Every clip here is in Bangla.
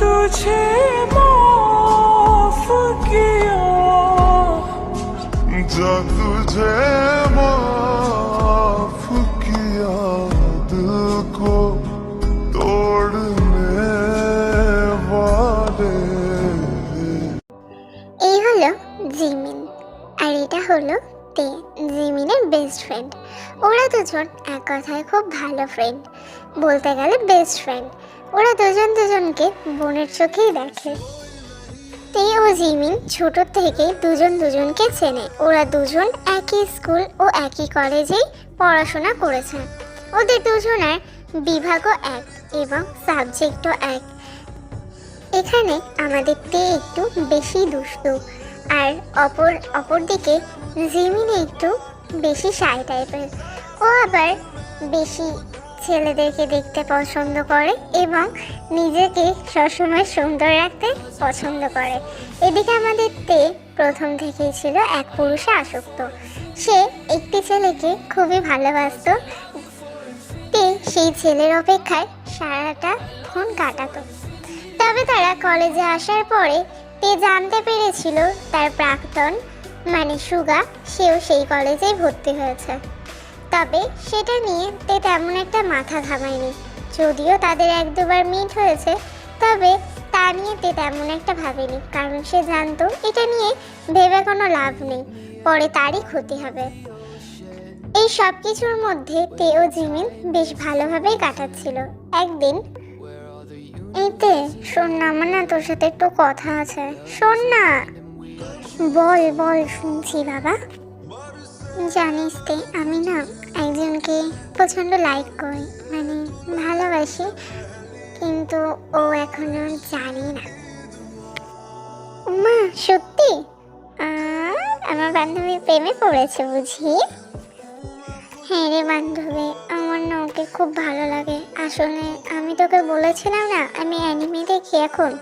तुझे माफ किया, जा तुझे माफ किया, दिल को तोड़ने वाले। এই হলো জিমিন আর এটা হলো তে, জিমিনের বেস্ট ফ্রেন্ড। ওরা দুজন এক কথায় খুব ভালো ফ্রেন্ড, বলতে গেলে বেস্ট ফ্রেন্ড। ওরা দুজন দুজনকে বোনের চোখেই দেখে। তে ও জিমিন ছোট থেকে দুজন দুজনকে চেনে। ওরা দুজন একই স্কুল ও একই কলেজেই পড়াশোনা করেছে। ওদের দুজনের বিভাগও এক এবং সাবজেক্টও এক। এখানে আমাদের তে একটু বেশি দুষ্টু, আর অপরদিকে জিমিন একটু বেশি শাই টাইপের। ও আবার বেশি ছেলেদেরকে দেখতে পছন্দ করে এবং নিজেকে সবসময় সুন্দর রাখতে পছন্দ করে। এদিকে আমাদের তে প্রথম থেকেই ছিল এক পুরুষে আসক্ত। সে একটি ছেলেকে খুবই ভালোবাসতো। তে সেই ছেলের অপেক্ষায় সারাটা ক্ষণ কাটাতো। তবে তারা কলেজে আসার পরে তে জানতে পেরেছিল তার প্রাক্তন মানে সুগা, সেও সেই কলেজেই ভর্তি হয়েছে। তবে সেটা নিয়ে তে তেমন একটা মাথা ঘামায়নি। যদিও তাদের এক দুবার মিট হয়েছে, তবে তা নিয়ে তে তেমন একটা ভাবেনি, কারণ সে জানতো এটা নিয়ে ভেবে কোনো লাভ নেই, পরে তারই ক্ষতি হবে। এই সব কিছুর মধ্যে তে ও জিমিন বেশ ভালোভাবেই কাটাচ্ছিল। একদিন, এইতে শোন না, আমার না তোর সাথে একটু কথা আছে। শোন না। বল বল, শুনছি বাবা। জানিস তে, আমি না একজনকে প্রচণ্ড লাইক করি, মানে ভালোবাসি, কিন্তু ও এখনো জানি না। মা সত্যি? আমার বান্ধবী প্রেমে পড়েছে বুঝি? হ্যাঁ রে বান্ধবী, আমার না ওকে খুব ভালো লাগে। আসলে আমি তোকে বলেছিলাম না আমি অ্যানিমে দেখি এখন,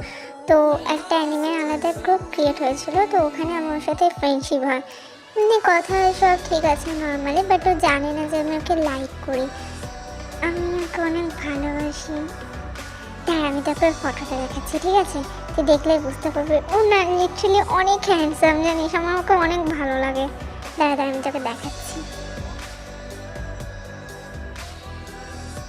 তো একটা অ্যানিমের আলাদা গ্রুপ ক্রিয়েট হয়েছিল, তো ওখানে আমার সাথে ফ্রেন্ডশিপ হয়। এমনি কথা সব ঠিক আছে নর্মালি, বাট ও জানে না যে আমি ওকে লাইক করি। আমি ওকে অনেক ভালোবাসি। তাই আমি তোকে ফটোটা দেখাচ্ছি, ঠিক আছে? তুই দেখলেই বুঝতে পারবি। ও না লিটারালি অনেক হ্যান্ডসাম, জানিস আমার ওকে অনেক ভালো লাগে। দাঁড়া আমি তোকে দেখাচ্ছি।